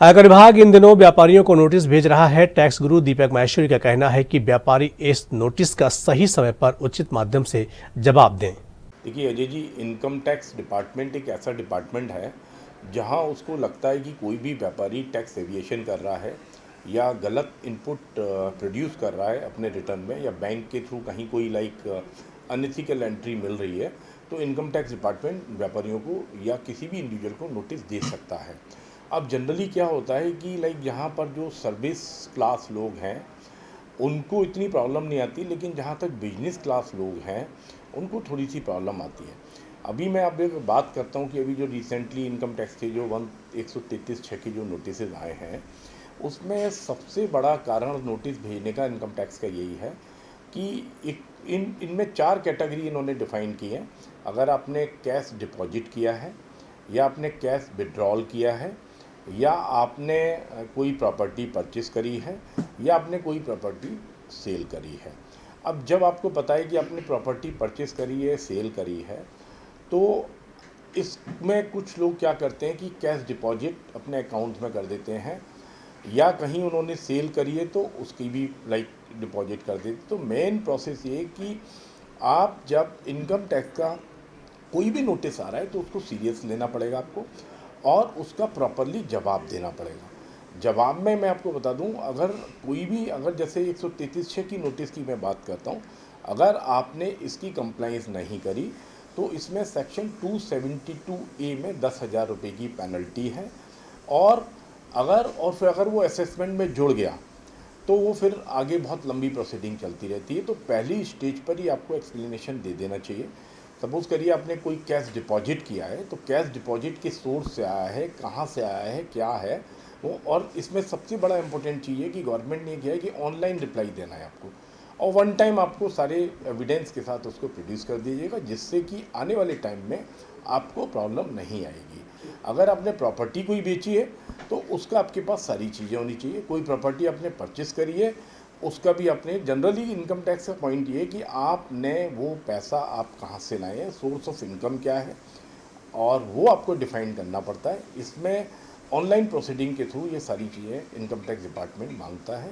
आयकर विभाग इन दिनों व्यापारियों को नोटिस भेज रहा है। टैक्स गुरु दीपक माहेश्वरी का कहना है कि व्यापारी इस नोटिस का सही समय पर उचित माध्यम से जवाब दें। देखिए Ajay ji, income tax department एक ऐसा डिपार्टमेंट है जहां उसको लगता है कि कोई भी व्यापारी टैक्स एविएशन कर रहा है या गलत इनपुट प्रोड्यूस कर रहा है अपने रिटर्न में, या बैंक के थ्रू कहीं कोई अनएथिकल एंट्री मिल रही है, तो इनकम टैक्स डिपार्टमेंट व्यापारियों को या किसी भी इंडिविजुअल को नोटिस दे सकता है। अब जनरली क्या होता है कि यहाँ पर जो सर्विस क्लास लोग हैं उनको इतनी प्रॉब्लम नहीं आती, लेकिन जहाँ तक बिजनेस क्लास लोग हैं उनको थोड़ी सी प्रॉब्लम आती है। अभी मैं अब एक बात करता हूँ कि अभी जो रिसेंटली इनकम टैक्स के जो 133(6) के जो नोटिस आए हैं, उसमें सबसे बड़ा कारण नोटिस भेजने का इनकम टैक्स का यही है कि एक इनमें 4 कैटेगरी इन्होंने डिफ़ाइन की है। अगर आपने कैश डिपॉजिट किया है, या आपने कैश विड्रॉल किया है, या आपने कोई प्रॉपर्टी परचेस करी है, या आपने कोई प्रॉपर्टी सेल करी है। अब जब आपको पता है कि आपने प्रॉपर्टी परचेस करी है, सेल करी है, तो इसमें कुछ लोग क्या करते हैं कि कैश डिपॉजिट अपने अकाउंट में कर देते हैं, या कहीं उन्होंने सेल करी है तो उसकी भी डिपॉजिट कर देते। तो मेन प्रोसेस ये है कि आप जब इनकम टैक्स का कोई भी नोटिस आ रहा है तो उसको सीरियस लेना पड़ेगा आपको, और उसका प्रॉपरली जवाब देना पड़ेगा। जवाब में मैं आपको बता दूं, अगर जैसे 133(6) की नोटिस की मैं बात करता हूं, अगर आपने इसकी कंप्लाइंस नहीं करी तो इसमें सेक्शन 272A में 10,000 रुपये की पेनल्टी है। और फिर अगर वो असेसमेंट में जुड़ गया तो वो फिर आगे बहुत लंबी प्रोसीडिंग चलती रहती है। तो पहली स्टेज पर ही आपको एक्सप्लेनेशन दे देना चाहिए। सपोज़ करिए आपने कोई कैश डिपॉजिट किया है, तो कैश डिपॉजिट किस सोर्स से आया है, कहाँ से आया है, क्या है वो। और इसमें सबसे बड़ा इंपॉर्टेंट चीज़ है कि गवर्नमेंट ने किया है कि ऑनलाइन रिप्लाई देना है आपको, और वन टाइम आपको सारे एविडेंस के साथ उसको प्रोड्यूस कर दीजिएगा, जिससे कि आने वाले टाइम में आपको प्रॉब्लम नहीं आएगी। अगर आपने प्रॉपर्टी कोई बेची है तो उसका आपके पास सारी चीज़ें होनी चाहिए। कोई प्रॉपर्टी आपने परचेस करी है, उसका भी आपने, जनरली इनकम टैक्स का पॉइंट ये है कि आपने वो पैसा आप कहाँ से लाए हैं, सोर्स ऑफ इनकम क्या है, और वो आपको डिफाइन करना पड़ता है। इसमें ऑनलाइन प्रोसीडिंग के थ्रू ये सारी चीज़ें इनकम टैक्स डिपार्टमेंट मांगता है।